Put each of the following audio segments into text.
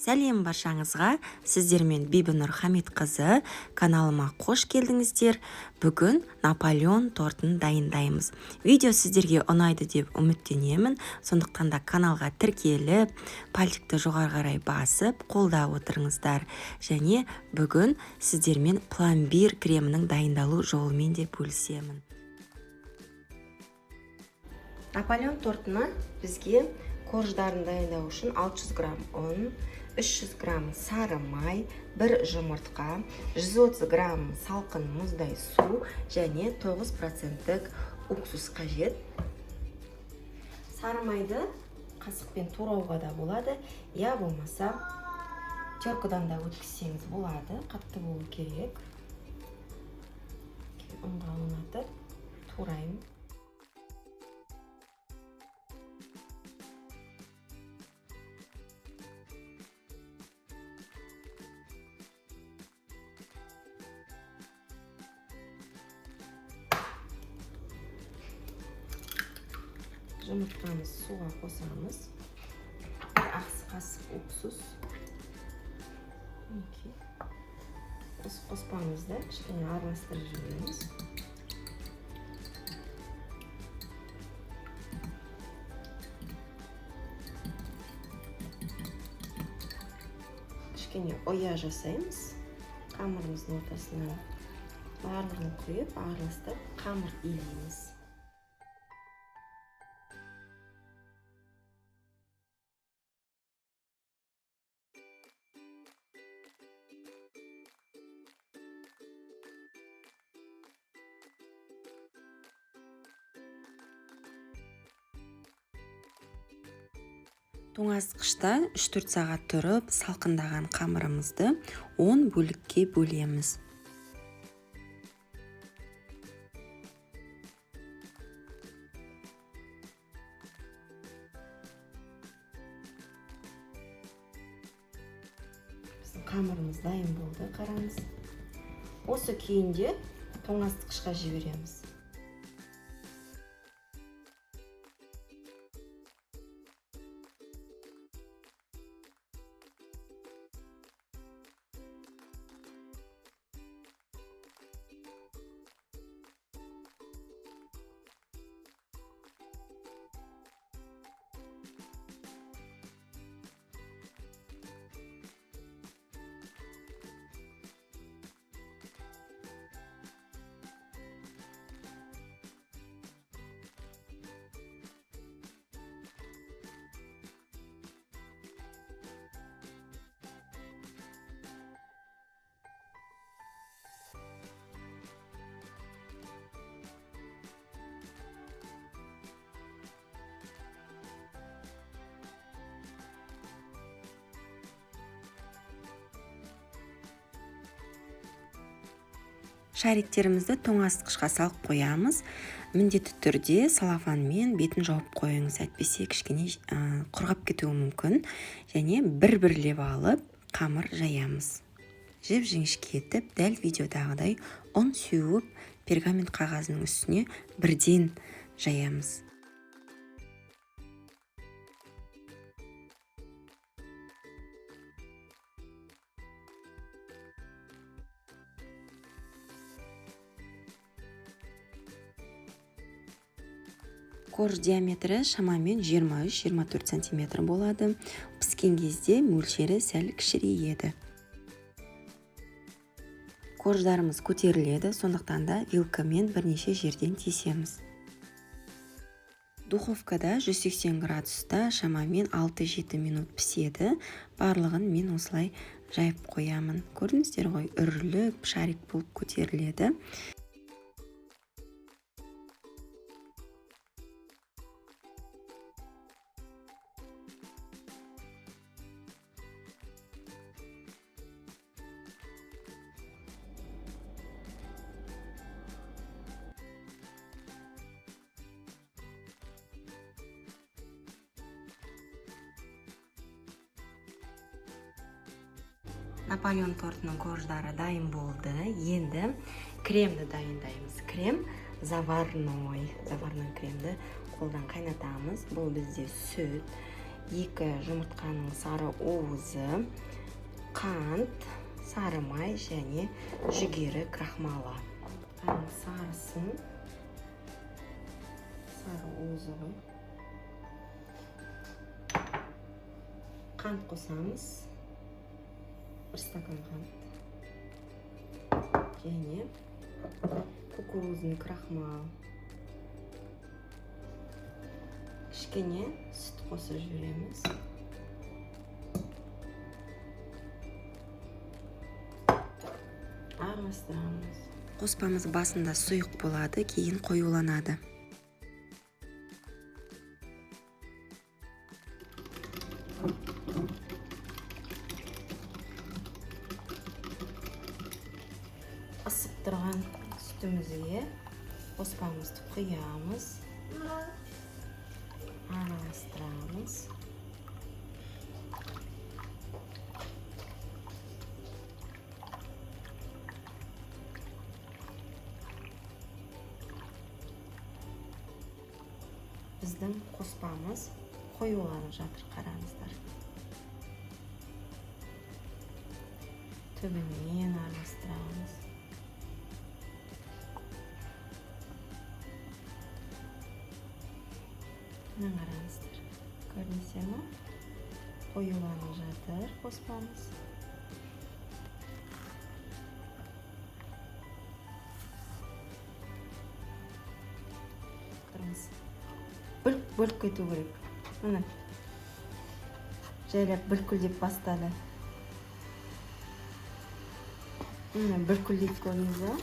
Сәлем баршаңызға, сіздермен Бибінұр Хамитқызы, каналыма қош келдіңіздер. Бүгін Наполеон тортын дайындаймыз. Видео сіздерге ұнайды деп үміттенемін, сондықтан да каналға тіркеліп, пальчикті жоғары қарай басып, қолдап отырыңыздар. Және бүгін сіздермен пломбир кремінің дайындалу жолымен де бөлісемін. Наполеон тортына бізге корждарын дайындау үшін 600 грамм ұн, 300 грамм сары май, 1 жұмыртқа, 130 грамм салқын мұздай су және 9% уксус қажет. Сары майды қасықпен турауға да болады, я болмаса теркадан да өткізсеңіз болады, қатты болу керек. Ұнға ұнатып турайым. Жұмыртқамыз суға қосамыз. Ақ қасық уксус. Қоспамызды кішкене араластырып жібереміз. Кішкене оя жасаймыз. Қамырымыздың ортасына барлығын құйып, араластырып, қамыр илейміз. Тоңазытқышта 3-4 сағат тұрып, салқындаған қамырымызды 10 бөлікке бөлеміз. Біздің қамырымыз дайын болды, қараңыз. Осы күйінде тоңазытқышқа жібереміз. Шариктерімізді тоңазытқышқа салып қоямыз. Міндетті түрде салафанмен бетін жауып қойыңыз, әйтпесе кішкене құрғап кетуі мүмкін. Және бір-бірлеп алып қамыр жаямыз. Жіп-жіңішке етіп, дәл видеодағыдай ұн сеуіп, пергамент қағазының үстіне бірден жаямыз. Корж диаметрі шамамен 23-24 см болады. Піскен кезде мөлшері сәл кішірейеді. Корждарымыз көтеріледі, сондықтан да вилкамен бірнеше жерден тесеміз. Духовкада 180 градуста шамамен 6-7 минут піседі. Барлығын мен осылай жайып қоямын. Көрдіңіздер ғой, үріліп, шарик болып көтеріледі. Наполеон тортының корждары дайын болды. Енді кремді дайындаймыз. Крем заварной кремді қолдан қайнатамыз. Бұл бізде сүт, 2 жұмыртқаның сары уызы, қант, сары май және жүгері крахмалы. Сарысын, сары уызы ғой. Қант қосамыз. 1 стакан қант. Және кукурузный крахмал. Кішкене сүт қосып жібереміз. Араластырамыз. Қоспамыз басында сұйық болады, кейін қоюланады. Ысып тұрған сүтімізге қоспамызды құямыз. Араластырамыз. Біздің қоспамыз қоюланып жатыр, қараңыздар. Түбімен араластырамыз. Мына қараңыздар. Көрінсе ме? Қоюланып жатыр қоспамыз. Қараңыз. Бөліп кету керек. Міне. Жайлап бүлкілдеп бастады. Міне бүлкілдеп көрдіңіз бе?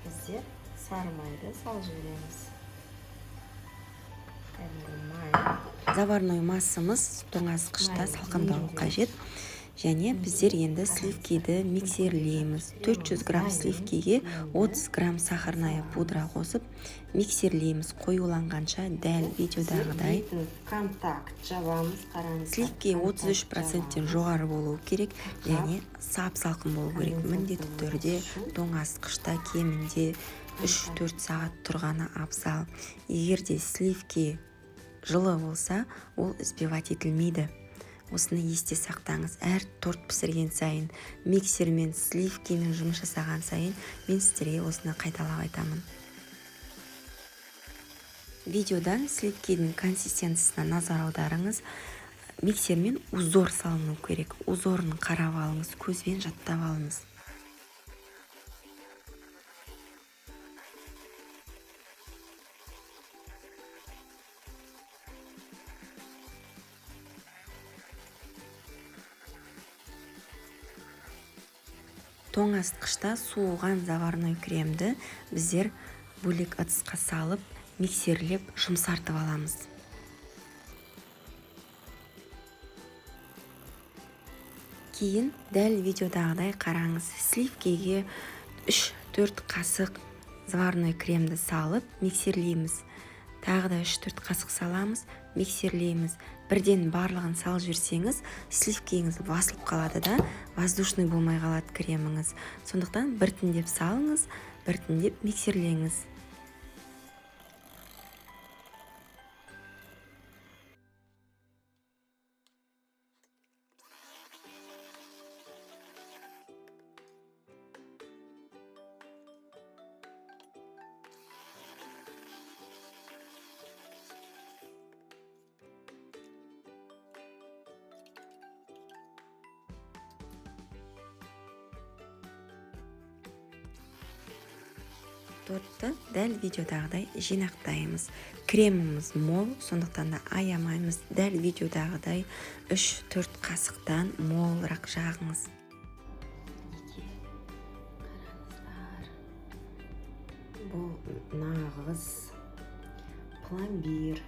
Бізде сары майды салып жібереміз. Заварной массамыз тоңазытқышта салқындауы қажет. Және біздер енді сливкиді миксерлейміз. 400 грамм сливкиге 30 грамм сахарная пудра қосып миксерлейміз. Қоюланғанша дәл видеодағыдай. Контакт жабамыз, қараңыз. Сливки 33%-тен жоғары болуы керек, және сап-салқын болуы керек. Міндетті түрде тоңазытқышта кемінде 3-4 сағат тұрғаны абзал. Егерде сливки жылы болса, ол избивать етілмейді. Осыны есте сақтаңыз. Әр торт пісірген сайын, миксермен, сливкимен жұмыс жасаған сайын, мен сіздерге осыны қайталап айтамын. Видеодан сливкидің консистенциясына назар аударыңыз. Миксермен узор салыну керек. Узорын қарап алыңыз, көзбен жаттап алыңыз. Тоңазытқышта суыған заварной кремді біздер бөлек ыдысқа салып, миксерлеп, жұмсартып аламыз. Кейін дәл видеодағыдай қараңыз. Сливкиге 3-4 қасық заварной кремді салып, миксерлейміз. Тағы да 3-4 қасық саламыз, миксерлейміз. Бірден барлығын салып жүрсеңіз, сливкиіңіз басылып қалады да, воздушный болмай қалады креміңіз. Сондықтан біртіндеп салыңыз, біртіндеп миксерлеңіз. Тортты дәл видеодағыдай жинақтаймыз. Креміміз мол, сондықтан да аямаймыз. Дәл видеодағыдай 3-4 қасықтан молырақ жағыңыз. Бұл нағыз пломбир.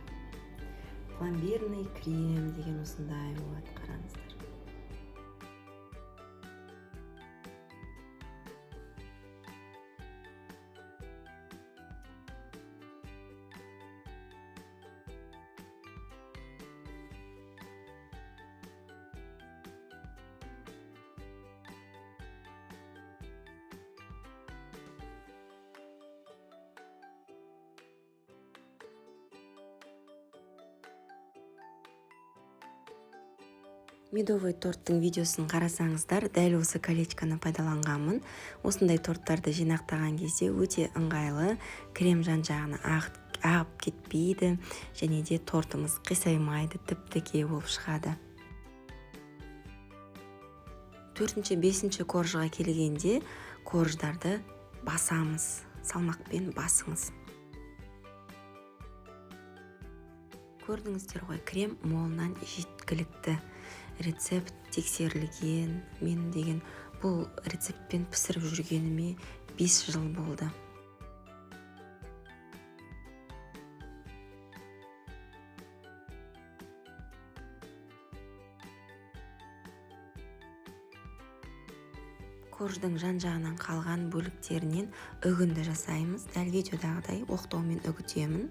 Пломбирный крем деген осындай болады, қараңыздар. Медовый торттың видеосын қарасаңыздар, дәл осы колечканы пайдаланғанмын. Осындай торттарды жинақтаған кезде өте ыңғайлы, крем жан-жағына ағып кетпейді, және де тортымыз қисаймайды, тіп-тіке болып шығады. 4-5 коржға келгенде корждарды басамыз, салмақпен басыңыз. Көрдіңіздер ғой, крем молынан жеткілікті. Рецепт тексерілген, мен деген бұл рецептпен пісіріп жүргеніме 5 жыл болды. Корждың жан-жағынан қалған бөліктерінен үгінді жасаймыз. Дәл видеодағыдай оқтаумен үгітемін.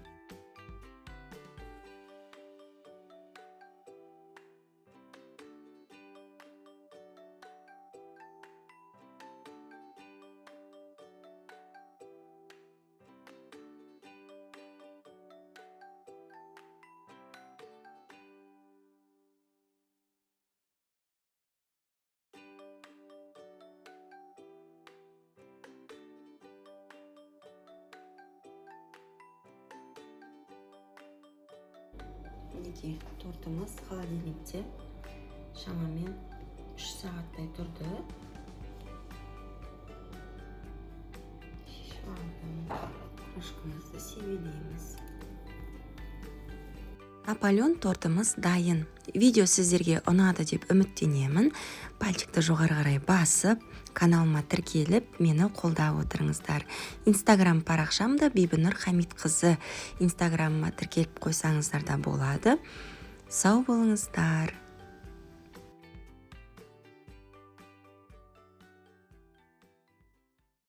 Мінекей, тортымыз холодильникте шамамен 3 сағаттай тұрды. Шешіп алдым. Крышкамызды себелейміз. Наполеон тортымыз дайын. Видео сіздерге ұнады деп үміттенемін. Пальчикті жоғары қарай басып, каналыма тіркеліп, мені қолдап отырыңыздар. Инстаграм парақшамда Бибінұр Хамитқызы. Инстаграмыма тіркеліп қойсаңыздар да болады. Сау болыңыздар.